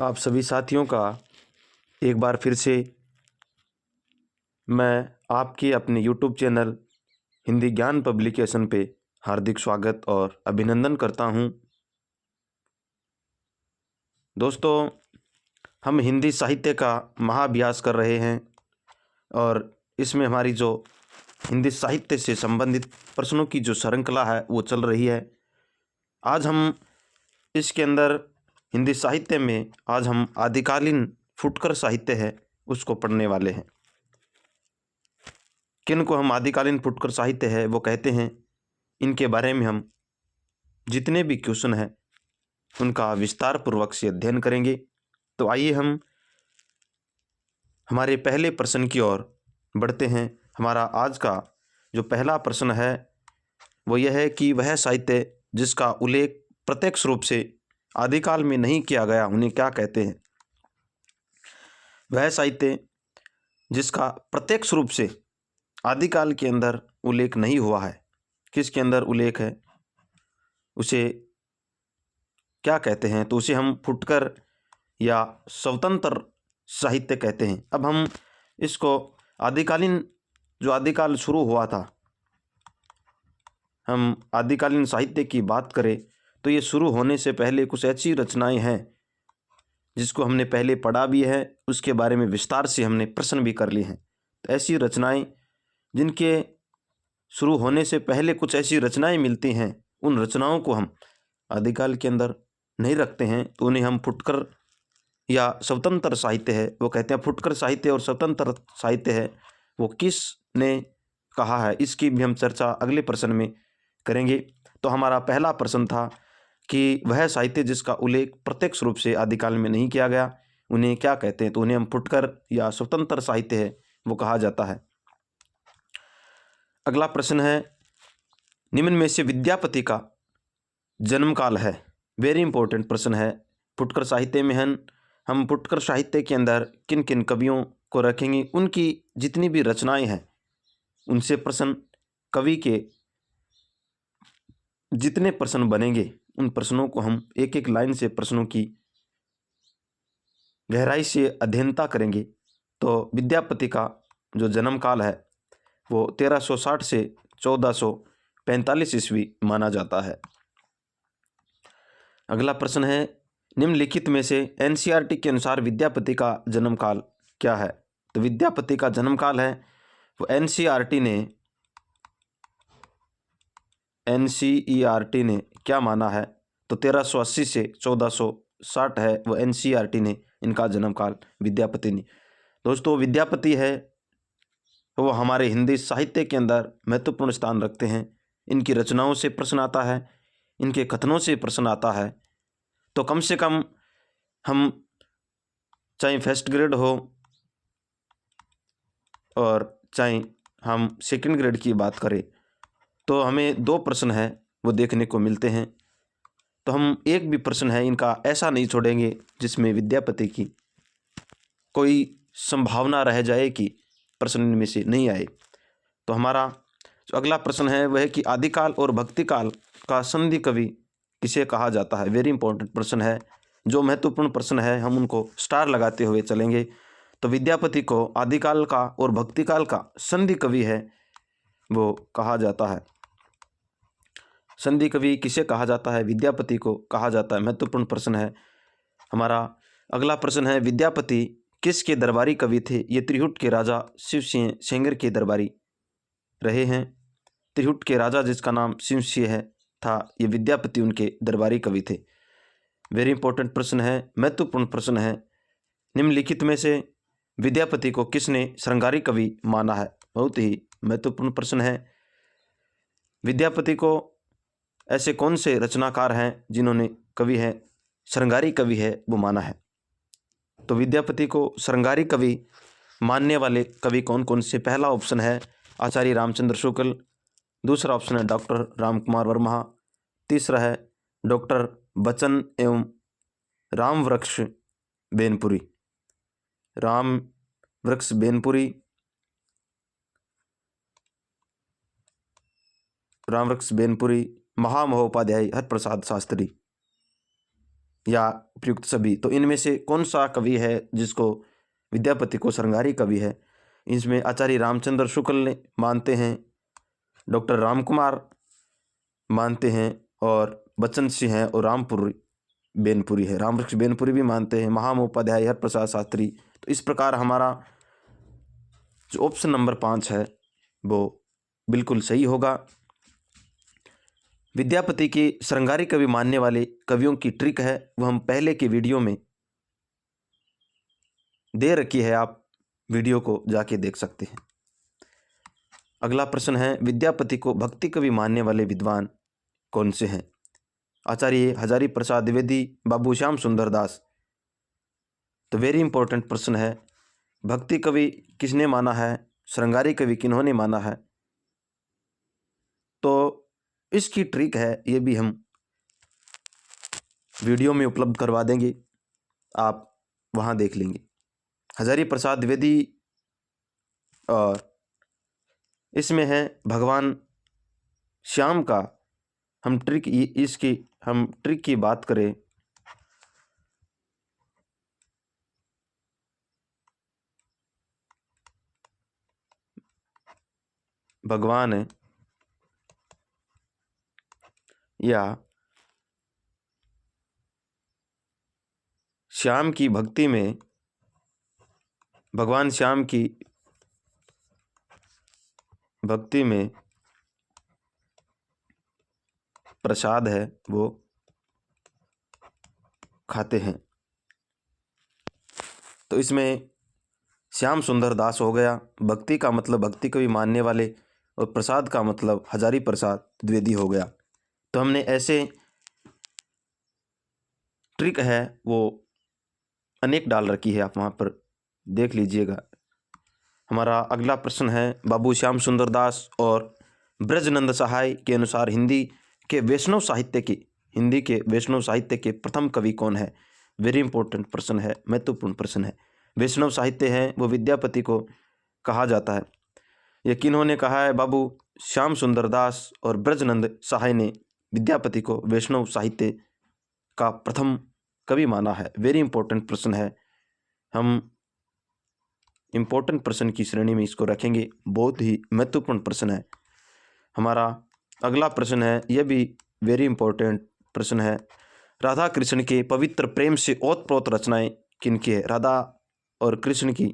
आप सभी साथियों का एक बार फिर से मैं आपके अपने यूट्यूब चैनल हिंदी ज्ञान पब्लिकेशन पे हार्दिक स्वागत और अभिनंदन करता हूं। दोस्तों, हम हिंदी साहित्य का महाअभ्यास कर रहे हैं और इसमें हमारी जो हिंदी साहित्य से संबंधित प्रश्नों की जो श्रृंखला है वो चल रही है। आज हम इसके अंदर हिंदी साहित्य में आज हम आदिकालीन फुटकर साहित्य है उसको पढ़ने वाले हैं। किन को हम आदिकालीन फुटकर साहित्य है वो कहते हैं, इनके बारे में हम जितने भी क्वेश्चन हैं उनका विस्तार पूर्वक से अध्ययन करेंगे। तो आइए हम हमारे पहले प्रश्न की ओर बढ़ते हैं। हमारा आज का जो पहला प्रश्न है वो यह है कि वह साहित्य जिसका उल्लेख प्रत्यक्ष रूप से आदिकाल में नहीं किया गया उन्हें क्या कहते हैं। वह साहित्य जिसका प्रत्यक्ष रूप से आदिकाल के अंदर उल्लेख नहीं हुआ है, किसके अंदर उल्लेख है, उसे क्या कहते हैं। तो उसे हम फुटकर या स्वतंत्र साहित्य कहते हैं। अब हम इसको आदिकालीन जो आदिकाल शुरू हुआ था, हम आदिकालीन साहित्य की बात करें तो ये शुरू होने से पहले कुछ ऐसी रचनाएं हैं जिसको हमने पहले पढ़ा भी है, उसके बारे में विस्तार से हमने प्रश्न भी कर लिए हैं। तो ऐसी रचनाएं जिनके शुरू होने से पहले कुछ ऐसी रचनाएं मिलती हैं, उन रचनाओं को हम आदिकाल के अंदर नहीं रखते हैं, तो उन्हें हम फुटकर या स्वतंत्र साहित्य है वो कहते हैं। फुटकर साहित्य और स्वतंत्र साहित्य है वो किसने कहा है, इसकी भी हम चर्चा अगले प्रश्न में करेंगे। तो हमारा पहला प्रश्न था कि वह साहित्य जिसका उल्लेख प्रत्यक्ष रूप से आदिकाल में नहीं किया गया उन्हें क्या कहते हैं। तो उन्हें हम फुटकर या स्वतंत्र साहित्य है वो कहा जाता है। अगला प्रश्न है, निम्न में से विद्यापति का जन्म काल है। वेरी इंपॉर्टेंट प्रश्न है। फुटकर साहित्य में हम फुटकर साहित्य के अंदर किन किन कवियों को रखेंगे, उनकी जितनी भी रचनाएं हैं उनसे प्रश्न, कवि के जितने प्रश्न बनेंगे उन प्रश्नों को हम एक एक लाइन से प्रश्नों की गहराई से अध्ययनता करेंगे। तो विद्यापति का जो जन्म काल है वो 1360 से 1445 ईस्वी माना जाता है। अगला प्रश्न है, निम्नलिखित में से एनसीईआरटी के अनुसार विद्यापति का जन्म काल क्या है। तो विद्यापति का जन्म काल है वो एनसीईआरटी ने क्या माना है। तो 1380 से 1460 है वो एनसीईआरटी ने इनका जन्म काल विद्यापति ने। दोस्तों, विद्यापति है वो हमारे हिंदी साहित्य के अंदर महत्वपूर्ण स्थान रखते हैं। इनकी रचनाओं से प्रश्न आता है, इनके कथनों से प्रश्न आता है। तो कम से कम हम चाहे फर्स्ट ग्रेड हो और चाहे हम सेकंड ग्रेड की बात करें तो हमें 2 प्रश्न है वो देखने को मिलते हैं। तो हम एक भी प्रश्न है इनका ऐसा नहीं छोड़ेंगे जिसमें विद्यापति की कोई संभावना रह जाए कि प्रश्न इनमें से नहीं आए। तो हमारा जो अगला प्रश्न है वह है कि आदिकाल और भक्तिकाल का संधि कवि किसे कहा जाता है। वेरी इंपॉर्टेंट प्रश्न है। जो महत्वपूर्ण प्रश्न है हम उनको स्टार लगाते हुए चलेंगे। तो विद्यापति को आदिकाल का और भक्तिकाल का संधि कवि है वो कहा जाता है। संधि कवि किसे कहा जाता है, विद्यापति को कहा जाता है। महत्वपूर्ण प्रश्न है। हमारा अगला प्रश्न है, विद्यापति किसके दरबारी कवि थे। ये त्रिहुट के राजा शिव सिंह सेंगर के दरबारी रहे हैं। त्रिहुट के राजा जिसका नाम शिव सिंह है था, ये विद्यापति उनके दरबारी कवि थे। वेरी इंपॉर्टेंट प्रश्न है, महत्वपूर्ण प्रश्न है। निम्नलिखित में से विद्यापति को किसने श्रृंगारी कवि माना है। बहुत ही महत्वपूर्ण प्रश्न है। विद्यापति को ऐसे कौन से रचनाकार हैं जिन्होंने कवि है श्रृंगारी कवि है वो माना है। तो विद्यापति को श्रृंगारी कवि मानने वाले कवि कौन कौन से। पहला ऑप्शन है आचार्य रामचंद्र शुक्ल, दूसरा ऑप्शन है डॉक्टर रामकुमार वर्मा, तीसरा है डॉक्टर बच्चन एवं रामवृक्ष बेनपुरी। रामवृक्ष बेनपुरी, रामवृक्ष बेनपुरी, महामहोपाध्याय हरप्रसाद शास्त्री। या उपयुक्त सभी। तो इनमें से कौन सा कवि है जिसको विद्यापति को श्रृंगारी कवि है? इसमें आचार्य रामचंद्र शुक्ल ने मानते हैं, डॉक्टर रामकुमार मानते हैं, और बच्चन सिंह है, और रामपुरी बेनपुरी है, रामवृक्ष बेनपुरी भी मानते हैं, महामहोपाध्याय, हरप्रसाद शास्त्री। तो इस प्रकार हमारा जो ऑप्शन नंबर 5 है वो बिल्कुल सही होगा। विद्यापति की श्रृंगारी कवि मानने वाले कवियों की ट्रिक है वो हम पहले के वीडियो में दे रखी है, आप वीडियो को जाके देख सकते हैं। अगला प्रश्न है, विद्यापति को भक्ति कवि मानने वाले विद्वान कौन से हैं? आचार्य हजारी प्रसाद द्विवेदी, बाबू श्याम सुंदर दास। तो वेरी इंपॉर्टेंट प्रश्न है, भक्ति कवि किसने माना है, श्रृंगारी कवि किन्होंने माना है? तो इसकी ट्रिक है, ये भी हम वीडियो में उपलब्ध करवा देंगे, आप वहाँ देख लेंगे। हजारी प्रसाद द्विवेदी, और इसमें है भगवान श्याम का हम ट्रिक की बात करें भगवान या श्याम की भक्ति में, भगवान श्याम की भक्ति में प्रसाद है वो खाते हैं। तो इसमें श्याम सुंदर दास हो गया, भक्ति का मतलब भक्ति कवि मानने वाले, और प्रसाद का मतलब हजारी प्रसाद द्विवेदी हो गया। तो हमने ऐसे ट्रिक है वो अनेक डाल रखी है, आप वहाँ पर देख लीजिएगा। हमारा अगला प्रश्न है, बाबू श्याम सुंदर दास और ब्रजनंद सहाय के अनुसार हिंदी के वैष्णव साहित्य के प्रथम कवि कौन है? वेरी इंपॉर्टेंट प्रश्न है, महत्वपूर्ण प्रश्न है। वैष्णव साहित्य है वो विद्यापति को कहा जाता है। ये किन्होंने कहा है? बाबू श्याम सुंदर दास और ब्रजनंद सहाय ने विद्यापति को वैष्णव साहित्य का प्रथम कवि माना है। वेरी इंपॉर्टेंट प्रश्न है, हम इंपॉर्टेंट प्रश्न की श्रेणी में इसको रखेंगे, बहुत ही महत्वपूर्ण प्रश्न है। हमारा अगला प्रश्न है, यह भी वेरी इंपॉर्टेंट प्रश्न है, राधा कृष्ण के पवित्र प्रेम से ओतप्रोत रचनाएं किनकी है? राधा और कृष्ण की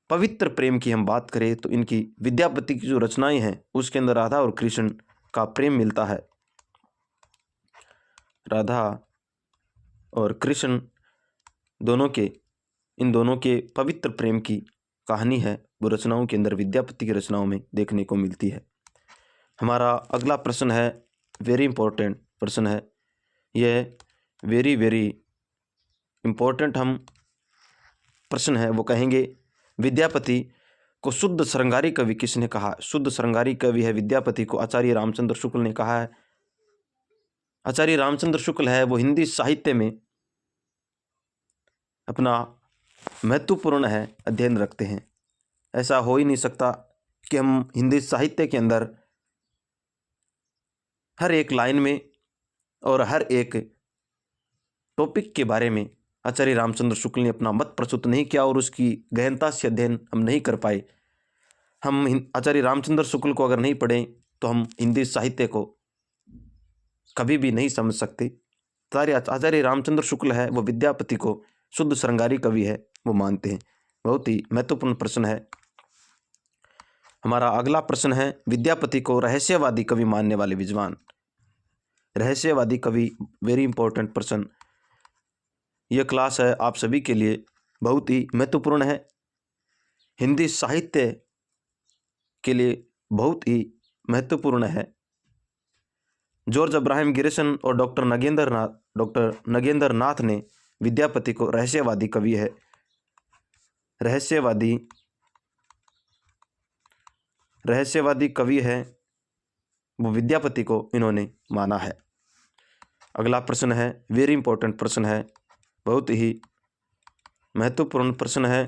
पवित्र प्रेम की हम बात करें तो इनकी विद्यापति की जो रचनाएं हैं उसके अंदर राधा और कृष्ण का प्रेम मिलता है। राधा और कृष्ण इन दोनों के पवित्र प्रेम की कहानी है वो रचनाओं के अंदर, विद्यापति की रचनाओं में देखने को मिलती है। हमारा अगला प्रश्न है, वेरी इंपॉर्टेंट प्रश्न है, यह वेरी वेरी इंपॉर्टेंट हम प्रश्न है वो कहेंगे, विद्यापति को शुद्ध श्रृंगारी कवि किसने कहा? शुद्ध श्रृंगारी कवि है विद्यापति को आचार्य रामचंद्र शुक्ल ने कहा है। आचार्य रामचंद्र शुक्ल है वो हिंदी साहित्य में अपना महत्वपूर्ण है अध्ययन रखते हैं। ऐसा हो ही नहीं सकता कि हम हिंदी साहित्य के अंदर हर एक लाइन में और हर एक टॉपिक के बारे में आचार्य रामचंद्र शुक्ल ने अपना मत प्रस्तुत नहीं किया और उसकी गहनता से अध्ययन हम नहीं कर पाए। हम आचार्य रामचंद्र शुक्ल को अगर नहीं पढ़ें तो हम हिंदी साहित्य को कभी भी नहीं समझ सकते। आचार्य रामचंद्र शुक्ल है वो विद्यापति को शुद्ध श्रृंगारी कवि है वो मानते हैं। बहुत ही महत्वपूर्ण प्रश्न है। हमारा अगला प्रश्न है, विद्यापति को रहस्यवादी कवि मानने वाले विद्वान। रहस्यवादी कवि, वेरी इंपॉर्टेंट प्रश्न। यह क्लास है आप सभी के लिए बहुत ही महत्वपूर्ण है, हिंदी साहित्य के लिए बहुत ही महत्वपूर्ण है। जॉर्ज अब्राहम गिरिसन और डॉक्टर नगेंद्र नाथ ने विद्यापति को रहस्यवादी कवि है, रहस्यवादी कवि है वो विद्यापति को इन्होंने माना है। अगला प्रश्न है, वेरी इंपॉर्टेंट प्रश्न है, बहुत ही महत्वपूर्ण प्रश्न है।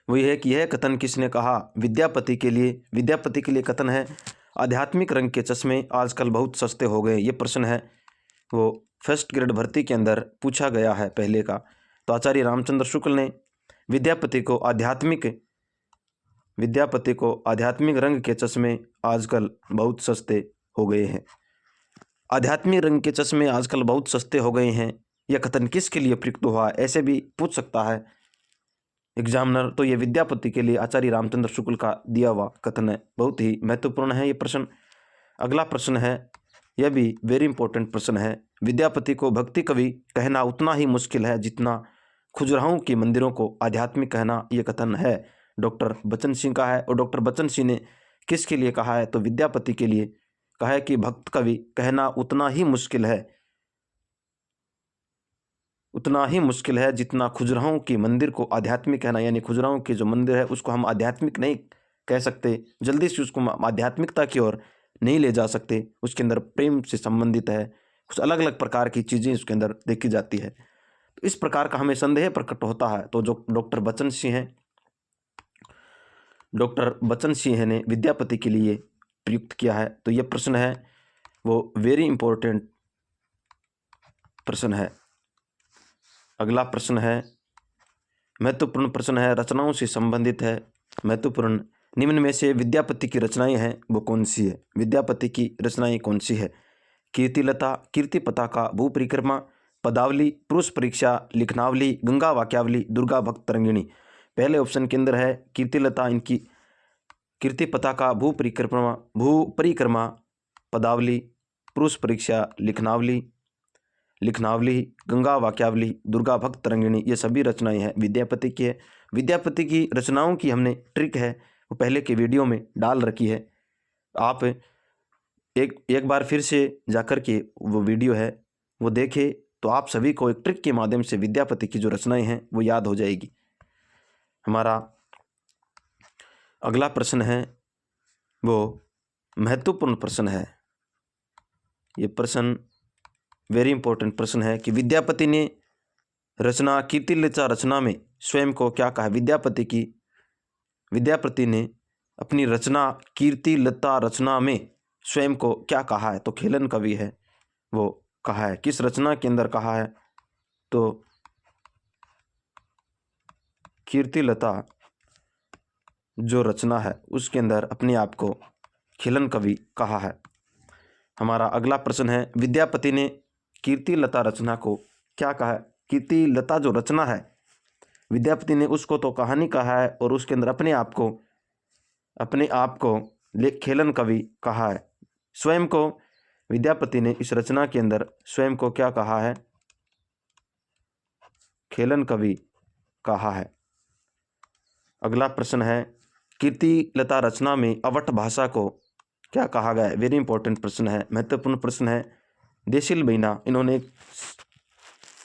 वो ये है कि यह कथन किसने कहा? विद्यापति के लिए कथन है, आध्यात्मिक रंग के चश्मे आजकल बहुत सस्ते हो गए। ये प्रश्न है वो फर्स्ट ग्रेड भर्ती के अंदर पूछा गया है पहले का। तो आचार्य रामचंद्र शुक्ल ने विद्यापति को आध्यात्मिक रंग के चश्मे आजकल बहुत सस्ते हो गए हैं। आध्यात्मिक रंग के चश्मे आजकल बहुत सस्ते हो गए हैं, यह कथन किसके लिए प्रयुक्त हुआ, ऐसे भी पूछ सकता है एग्जामिनर। तो ये विद्यापति के लिए आचार्य रामचंद्र शुक्ल का दिया हुआ कथन है, बहुत ही महत्वपूर्ण है ये प्रश्न। अगला प्रश्न है, यह भी वेरी इंपॉर्टेंट प्रश्न है। विद्यापति को भक्ति कवि कहना उतना ही मुश्किल है जितना खजुराहो की मंदिरों को आध्यात्मिक कहना। ये कथन है डॉक्टर बच्चन सिंह का है। और डॉक्टर बच्चन सिंह ने किसके लिए कहा है, तो विद्यापति के लिए कहा है कि भक्त कवि कहना उतना ही मुश्किल है जितना खजुराहो की मंदिर को आध्यात्मिक कहना। यानी खजुराहो की जो मंदिर है उसको हम आध्यात्मिक नहीं कह सकते, जल्दी से उसको आध्यात्मिकता की ओर नहीं ले जा सकते। उसके अंदर प्रेम से संबंधित है, कुछ अलग अलग प्रकार की चीज़ें उसके अंदर देखी जाती है। तो इस प्रकार का हमें संदेह प्रकट होता है। तो जो डॉक्टर बच्चन सिंह ने विद्यापति के लिए प्रयुक्त किया है। तो यह प्रश्न है वो वेरी इंपॉर्टेंट प्रश्न है। अगला प्रश्न है महत्वपूर्ण प्रश्न है, रचनाओं से संबंधित है, महत्वपूर्ण। निम्न में से विद्यापति की रचनाएं हैं वो कौन सी है? विद्यापति की रचनाएं कौन सी है? कीर्तिलता, कीर्ति पताका, भू परिक्रमा, पदावली, पुरुष परीक्षा, लिखनावली, गंगा वाक्यावली, दुर्गा भक्त तरंगिणी। पहले ऑप्शन के अंदर है कीर्तिलता, इनकी कीर्ति पताका, भू परिक्रमा, पदावली, पुरुष परीक्षा, लिखनावली, गंगा वाक्यावली, दुर्गा भक्त तरंगिणी। ये सभी रचनाएं हैं विद्यापति की है। विद्यापति की रचनाओं की हमने ट्रिक है वो पहले के वीडियो में डाल रखी है, आप एक बार फिर से जाकर के वो वीडियो है वो देखें तो आप सभी को एक ट्रिक के माध्यम से विद्यापति की जो रचनाएं हैं वो याद हो जाएगी। हमारा अगला प्रश्न है वो महत्वपूर्ण प्रश्न है। ये प्रश्न वेरी इंपॉर्टेंट प्रश्न है कि विद्यापति ने रचना कीर्तिलता रचना में स्वयं को क्या कहा? विद्यापति ने अपनी रचना कीर्तिलता रचना में स्वयं को क्या कहा है? तो खेलन कवि है वो कहा है। किस रचना के अंदर कहा है? तो कीर्तिलता जो रचना है उसके अंदर अपने आप को खेलन कवि कहा है। हमारा अगला प्रश्न है, विद्यापति ने कीर्तिलता रचना को क्या कहा है? कीर्तिलता जो रचना है विद्यापति ने उसको तो कहानी कहा है और उसके अंदर अपने आप को खेलन कवि कहा है। स्वयं को विद्यापति ने इस रचना के अंदर स्वयं को क्या कहा है? खेलन कवि कहा है। अगला प्रश्न है, कीर्तिलता रचना में अवट भाषा को क्या कहा गया है? वेरी इंपॉर्टेंट प्रश्न है, महत्वपूर्ण प्रश्न है। देशील बैना, इन्होंने एक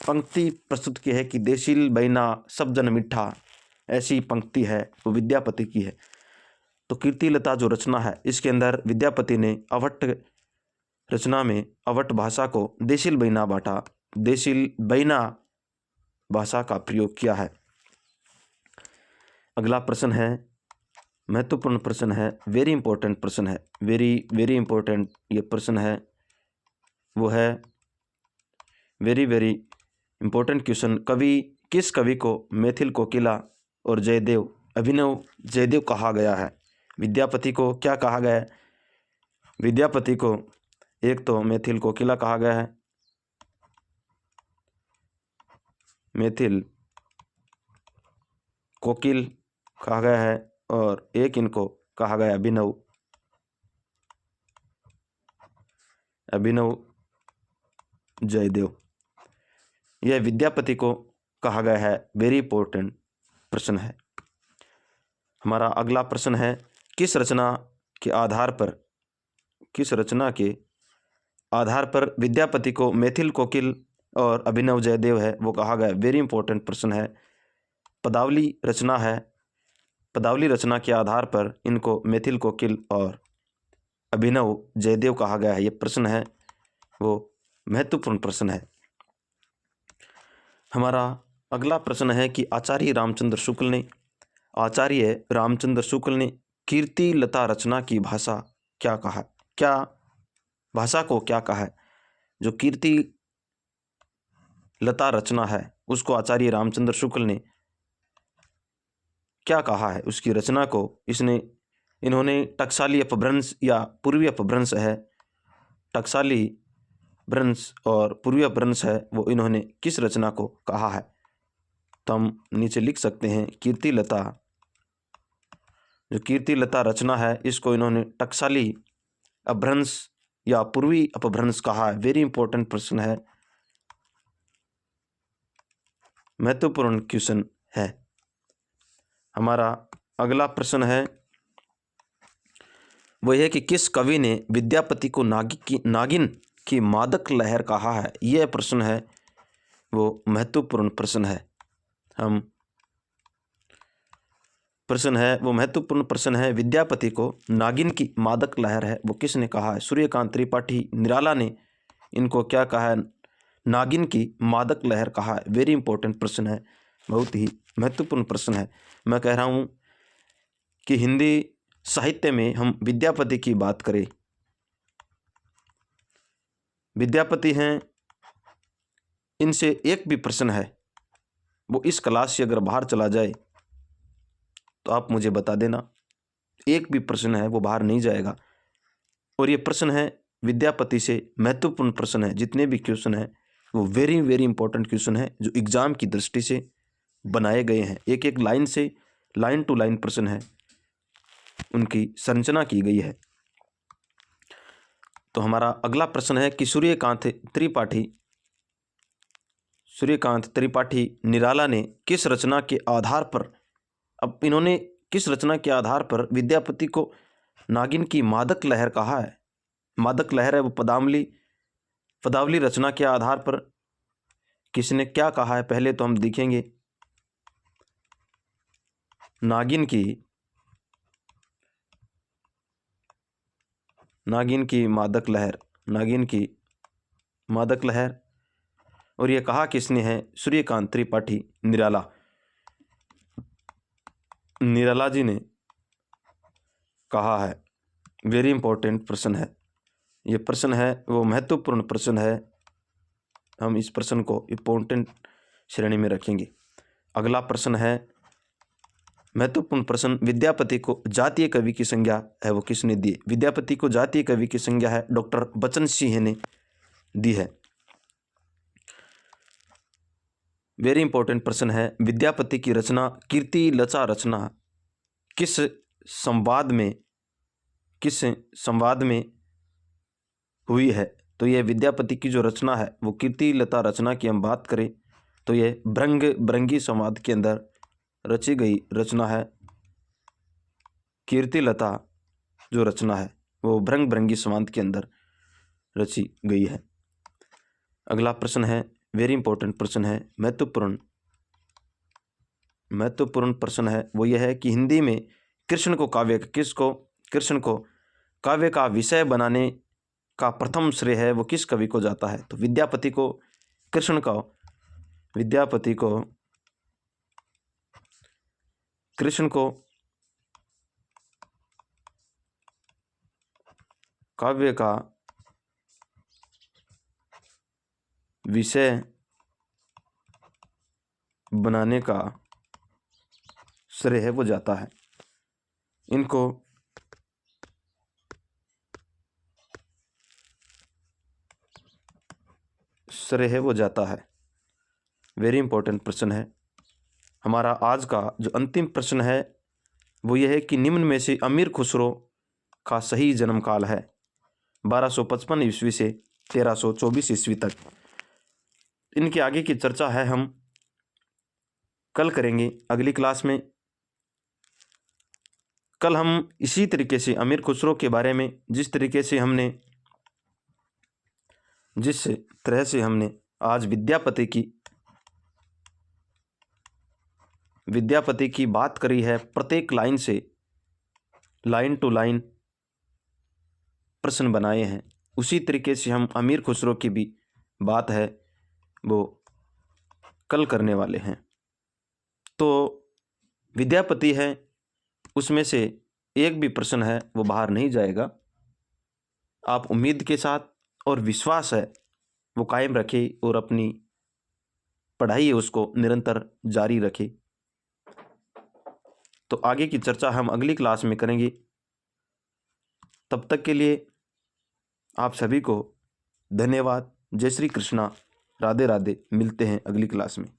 पंक्ति प्रस्तुत की है कि देशील बैना सब जन मिठा, ऐसी पंक्ति है वो विद्यापति की है। तो कीर्तिलता जो रचना है इसके अंदर विद्यापति ने अवट रचना में अवट भाषा को देशील बैना भाषा का प्रयोग किया है। अगला प्रश्न है महत्वपूर्ण प्रश्न है, वेरी इंपॉर्टेंट प्रश्न है, वेरी इंपॉर्टेंट ये प्रश्न है वो है वेरी इंपॉर्टेंट क्वेश्चन। किस कवि को मैथिल कोकिला और अभिनव जयदेव कहा गया है? विद्यापति को क्या कहा गया है? विद्यापति को एक तो मैथिल कोकिला कहा गया है, मैथिल कोकिल कहा गया है, और एक इनको कहा गया अभिनव जयदेव। यह विद्यापति को कहा गया है। वेरी इंपॉर्टेंट प्रश्न है। हमारा अगला प्रश्न है, किस रचना के आधार पर विद्यापति को मैथिल कोकिल और अभिनव जयदेव है वो कहा गया? वेरी इंपॉर्टेंट प्रश्न है। पदावली रचना है, पदावली रचना के आधार पर इनको मैथिल कोकिल और अभिनव जयदेव कहा गया है। ये प्रश्न है वो महत्वपूर्ण प्रश्न है। हमारा अगला प्रश्न है कि आचार्य रामचंद्र शुक्ल ने कीर्तिलता रचना की भाषा क्या कहा, क्या भाषा को क्या कहा है। जो कीर्ति लता रचना है उसको आचार्य रामचंद्र शुक्ल ने क्या कहा है, उसकी रचना को इन्होंने टकसाली अपभ्रंश या पूर्वी अपभ्रंश है, टकसाली भ्रंश और पूर्वी अपभ्रंश है, वो इन्होंने किस रचना को कहा है। तो हम नीचे लिख सकते हैं कीर्ति लता, जो कीर्ति लता रचना है इसको इन्होंने टकसाली अपभ्रंश या पूर्वी अपभ्रंश कहा है। वेरी इंपॉर्टेंट प्रश्न है, महत्वपूर्ण क्वेश्चन है। हमारा अगला प्रश्न है वो है कि किस कवि ने विद्यापति को नागिन की मादक लहर कहा है। यह प्रश्न है वो महत्वपूर्ण प्रश्न है। महत्वपूर्ण प्रश्न है, विद्यापति को नागिन की मादक लहर है वो किसने कहा है। सूर्यकांत त्रिपाठी निराला ने इनको क्या कहा है, नागिन की मादक लहर कहा है। वेरी इंपॉर्टेंट प्रश्न है, बहुत ही महत्वपूर्ण प्रश्न है। मैं कह रहा हूँ कि हिंदी साहित्य में हम विद्यापति की बात करें, विद्यापति हैं, इनसे एक भी प्रश्न है वो इस क्लास से अगर बाहर चला जाए तो आप मुझे बता देना, एक भी प्रश्न है वो बाहर नहीं जाएगा। और ये प्रश्न है विद्यापति से महत्वपूर्ण प्रश्न है, जितने भी क्वेश्चन है वो वेरी वेरी इंपॉर्टेंट क्वेश्चन है जो एग्जाम की दृष्टि से बनाए गए हैं। एक एक लाइन से लाइन टू लाइन प्रश्न है, उनकी संरचना की गई है। तो हमारा अगला प्रश्न है कि सूर्यकांत त्रिपाठी निराला ने किस रचना के आधार पर, अब इन्होंने किस रचना के आधार पर विद्यापति को नागिन की मादक लहर कहा है। मादक लहर है वो पदावली रचना के आधार पर किसने क्या कहा है। पहले तो हम देखेंगे नागिन की मादक लहर, और ये कहा किसने है, सूर्यकांत त्रिपाठी निराला जी ने कहा है। वेरी इंपॉर्टेंट प्रश्न है, ये प्रश्न है वो महत्वपूर्ण प्रश्न है, हम इस प्रश्न को इंपॉर्टेंट श्रेणी में रखेंगे। अगला प्रश्न है महत्वपूर्ण प्रश्न, विद्यापति को जातीय कवि की संज्ञा है वो किसने दी। विद्यापति को जातीय कवि की संज्ञा है डॉक्टर बचन सिंह ने दी है। वेरी इंपॉर्टेंट प्रश्न है, विद्यापति की रचना कीर्ति लता रचना किस संवाद में हुई है। तो यह विद्यापति की जो रचना है वो कीर्ति लता रचना की हम बात करें तो यह भृंगी संवाद के अंदर रची गई रचना है। कीर्ति लता जो रचना है वो भृंगी संवाद के अंदर रची गई है। अगला प्रश्न है वेरी इंपॉर्टेंट प्रश्न है, महत्वपूर्ण प्रश्न है, वो यह है कि हिंदी में कृष्ण को काव्य का विषय बनाने का प्रथम श्रेय है वो किस कवि को जाता है। तो विद्यापति को कृष्ण को काव्य का विषय बनाने का श्रेय है वो जाता है। इनको श्रेय है वो जाता है। वेरी इंपॉर्टेंट प्रश्न है। हमारा आज का जो अंतिम प्रश्न है वो यह है कि निम्न में से अमीर खुसरो का सही जन्म काल है। 1255 ईस्वी से 1324 ईस्वी तक। इनके आगे की चर्चा है हम कल करेंगे अगली क्लास में। कल हम इसी तरीके से अमीर खुसरो के बारे में जिस तरह से हमने आज विद्यापति की बात करी है, प्रत्येक लाइन से लाइन टू लाइन प्रश्न बनाए हैं, उसी तरीके से हम अमीर खुसरो की भी बात है वो कल करने वाले हैं। तो विद्यापति है उसमें से एक भी प्रश्न है वो बाहर नहीं जाएगा। आप उम्मीद के साथ और विश्वास है वो कायम रखें और अपनी पढ़ाई है उसको निरंतर जारी रखें। तो आगे की चर्चा हम अगली क्लास में करेंगे। तब तक के लिए आप सभी को धन्यवाद। जय श्री कृष्णा। राधे राधे। मिलते हैं अगली क्लास में।